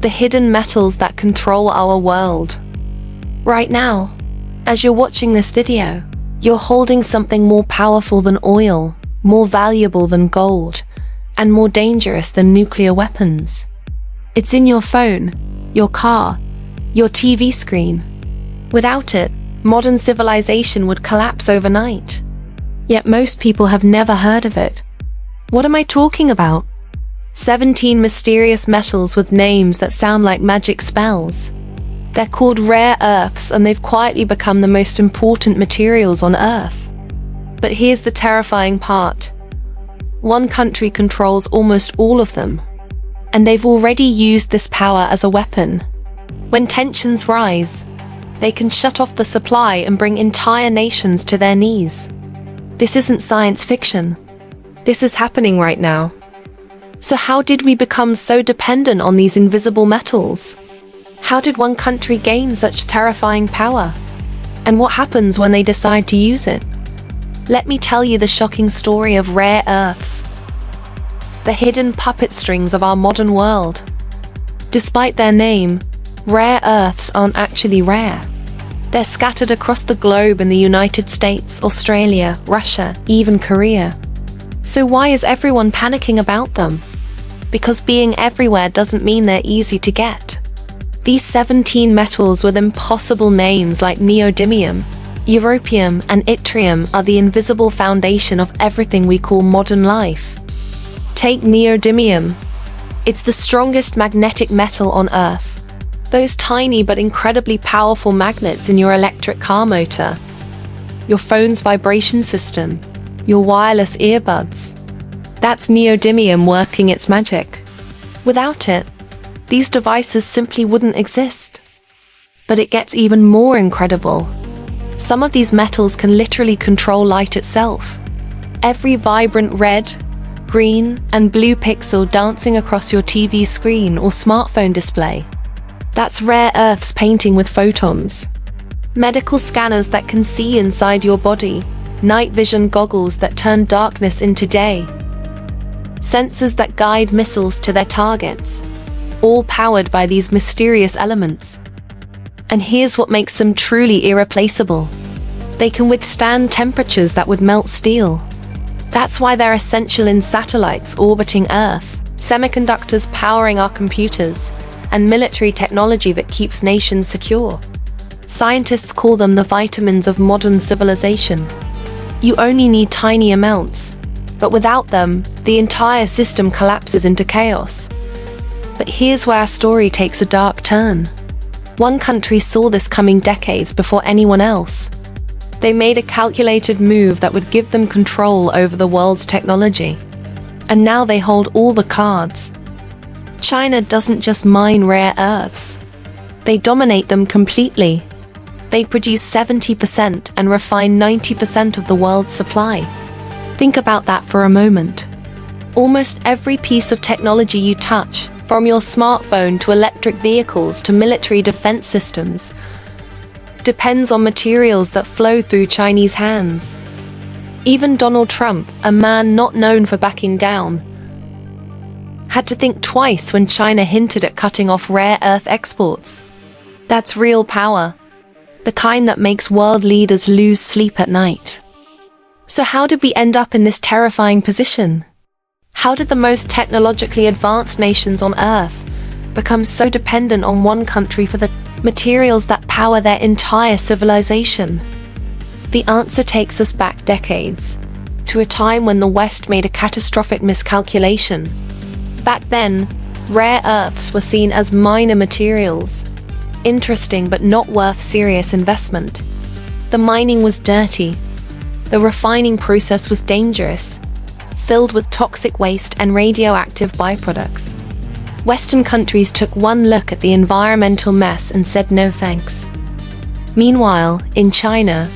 the hidden metals that control our world. Right now, as you're watching this video, you're holding something more powerful than oil, more valuable than gold, and more dangerous than nuclear weapons. It's in your phone, your car, your TV screen. Without it, modern civilization would collapse overnight. Yet most people have never heard of it. What am I talking about? 17 mysterious metals with names that sound like magic spells. They're called rare earths, and they've quietly become the most important materials on Earth. But here's the terrifying part. One country controls almost all of them, and they've already used this power as a weapon. When tensions rise, they can shut off the supply and bring entire nations to their knees. This isn't science fiction. This is happening right now. So how did we become so dependent on these invisible metals? How did one country gain such terrifying power? And what happens when they decide to use it? Let me tell you the shocking story of rare earths, the hidden puppet strings of our modern world. Despite their name, rare earths aren't actually rare. They're scattered across the globe in the United States, Australia, Russia, even Korea. So why is everyone panicking about them? Because being everywhere doesn't mean they're easy to get. These 17 metals with impossible names like neodymium, europium, and yttrium are the invisible foundation of everything we call modern life. Take neodymium. It's the strongest magnetic metal on Earth. Those tiny but incredibly powerful magnets in your electric car motor, your phone's vibration system, your wireless earbuds. That's neodymium working its magic. Without it, these devices simply wouldn't exist. But it gets even more incredible. Some of these metals can literally control light itself. Every vibrant red, green, and blue pixel dancing across your TV screen or smartphone display. That's rare earths painting with photons. Medical scanners that can see inside your body. Night vision goggles that turn darkness into day. Sensors that guide missiles to their targets. All powered by these mysterious elements. And here's what makes them truly irreplaceable. They can withstand temperatures that would melt steel. That's why they're essential in satellites orbiting Earth, semiconductors powering our computers, and military technology that keeps nations secure. Scientists call them the vitamins of modern civilization. You only need tiny amounts, but without them, the entire system collapses into chaos. But here's where our story takes a dark turn. One country saw this coming decades before anyone else. They made a calculated move that would give them control over the world's technology. And now they hold all the cards. China doesn't just mine rare earths. They dominate them completely. They produce 70% and refine 90% of the world's supply. Think about that for a moment. Almost every piece of technology you touch, from your smartphone to electric vehicles to military defense systems, depends on materials that flow through Chinese hands. Even Donald Trump, a man not known for backing down, had to think twice when China hinted at cutting off rare earth exports. That's real power, the kind that makes world leaders lose sleep at night. So how did we end up in this terrifying position? How did the most technologically advanced nations on Earth become so dependent on one country for the materials that power their entire civilization? The answer takes us back decades, to a time when the West made a catastrophic miscalculation. Back then, rare earths were seen as minor materials, interesting but not worth serious investment. The mining was dirty. The refining process was dangerous, filled with toxic waste and radioactive byproducts. Western countries took one look at the environmental mess and said no thanks. Meanwhile, in China,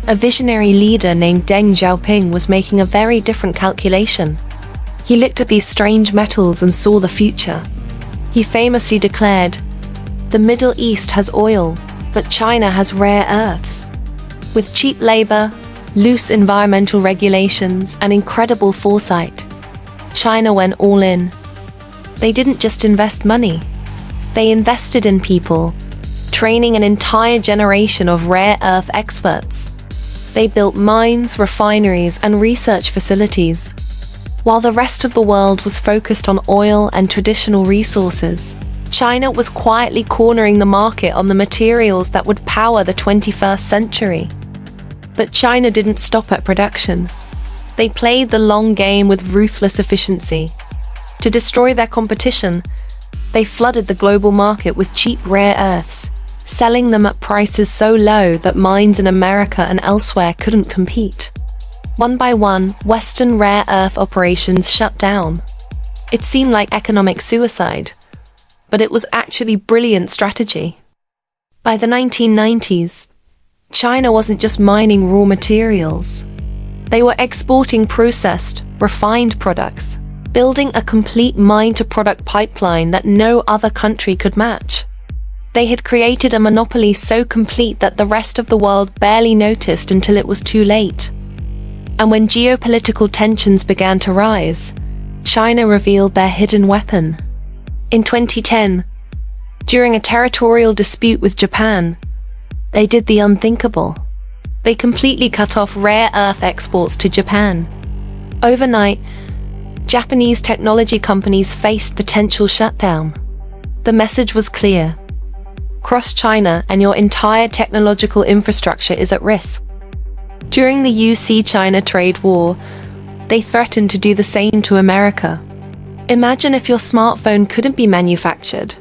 a visionary leader named Deng Xiaoping was making a very different calculation. He looked at these strange metals and saw the future. He famously declared, "The Middle East has oil, but China has rare earths." With cheap labor, loose environmental regulations, and incredible foresight, China went all in. They didn't just invest money. They invested in people, training an entire generation of rare earth experts. They built mines, refineries, and research facilities. While the rest of the world was focused on oil and traditional resources, China was quietly cornering the market on the materials that would power the 21st century. But China didn't stop at production. They played the long game with ruthless efficiency. To destroy their competition, they flooded the global market with cheap rare earths, selling them at prices so low that mines in America and elsewhere couldn't compete. One by one, Western rare earth operations shut down. It seemed like economic suicide, but it was actually brilliant strategy. By the 1990s, China wasn't just mining raw materials. They were exporting processed, refined products, building a complete mine-to-product pipeline that no other country could match. They had created a monopoly so complete that the rest of the world barely noticed until it was too late. And when geopolitical tensions began to rise, China revealed their hidden weapon. In 2010, during a territorial dispute with Japan, they did the unthinkable. They completely cut off rare earth exports to Japan. Overnight, Japanese technology companies faced potential shutdown. The message was clear. Cross China and your entire technological infrastructure is at risk. During the UC-China trade war, they threatened to do the same to America. Imagine if your smartphone couldn't be manufactured,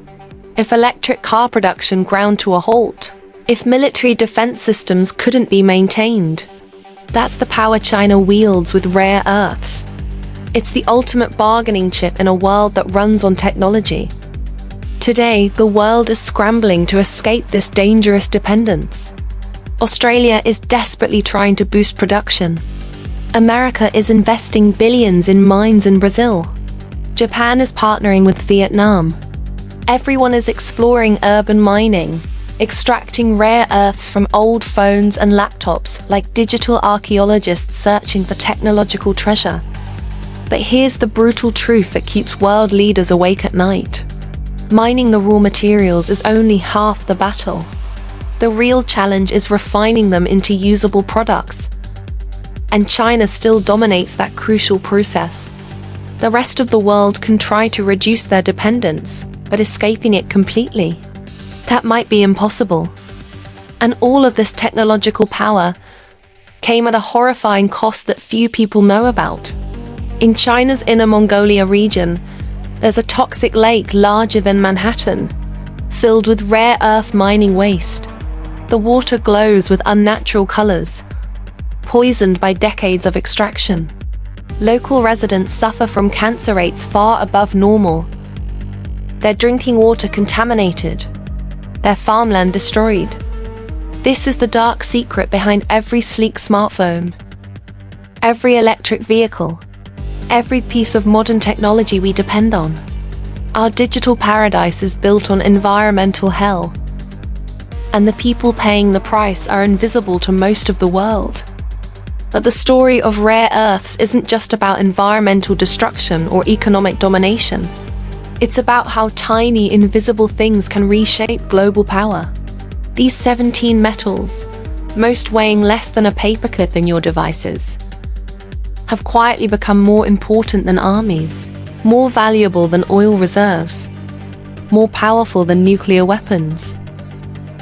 if electric car production ground to a halt, if military defense systems couldn't be maintained. That's the power China wields with rare earths. It's the ultimate bargaining chip in a world that runs on technology. Today, the world is scrambling to escape this dangerous dependence. Australia is desperately trying to boost production. America is investing billions in mines in Brazil. Japan is partnering with Vietnam. Everyone is exploring urban mining, extracting rare earths from old phones and laptops like digital archaeologists searching for technological treasure. But here's the brutal truth that keeps world leaders awake at night. Mining the raw materials is only half the battle. The real challenge is refining them into usable products. And China still dominates that crucial process. The rest of the world can try to reduce their dependence, but escaping it completely, that might be impossible. And all of this technological power came at a horrifying cost that few people know about. In China's Inner Mongolia region, there's a toxic lake larger than Manhattan, filled with rare earth mining waste. The water glows with unnatural colors, poisoned by decades of extraction. Local residents suffer from cancer rates far above normal. Their drinking water contaminated, their farmland destroyed. This is the dark secret behind every sleek smartphone, every electric vehicle, every piece of modern technology we depend on. Our digital paradise is built on environmental hell, and the people paying the price are invisible to most of the world. But the story of rare earths isn't just about environmental destruction or economic domination. It's about how tiny, invisible things can reshape global power. These 17 metals, most weighing less than a paperclip in your devices, have quietly become more important than armies, more valuable than oil reserves, more powerful than nuclear weapons.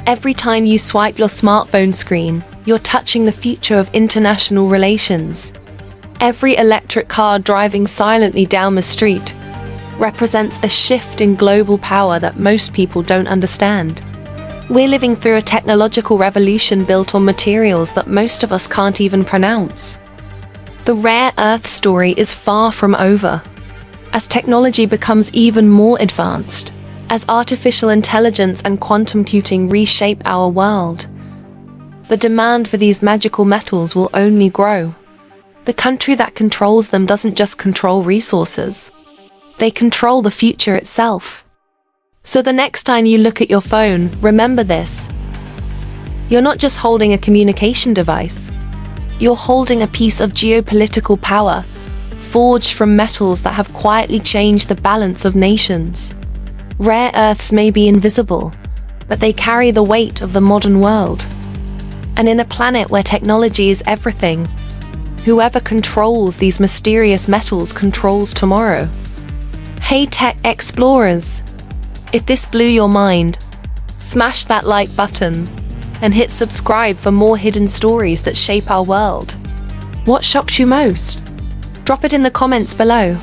Every time you swipe your smartphone screen, you're touching the future of international relations. Every electric car driving silently down the street represents a shift in global power that most people don't understand. We're living through a technological revolution built on materials that most of us can't even pronounce. The rare earth story is far from over. As technology becomes even more advanced, as artificial intelligence and quantum computing reshape our world, the demand for these magical metals will only grow. The country that controls them doesn't just control resources, they control the future itself. So the next time you look at your phone, remember this. You're not just holding a communication device. You're holding a piece of geopolitical power, forged from metals that have quietly changed the balance of nations. Rare earths may be invisible, but they carry the weight of the modern world. And in a planet where technology is everything, whoever controls these mysterious metals controls tomorrow. Hey tech explorers! If this blew your mind, smash that like button and hit subscribe for more hidden stories that shape our world. What shocked you most? Drop it in the comments below.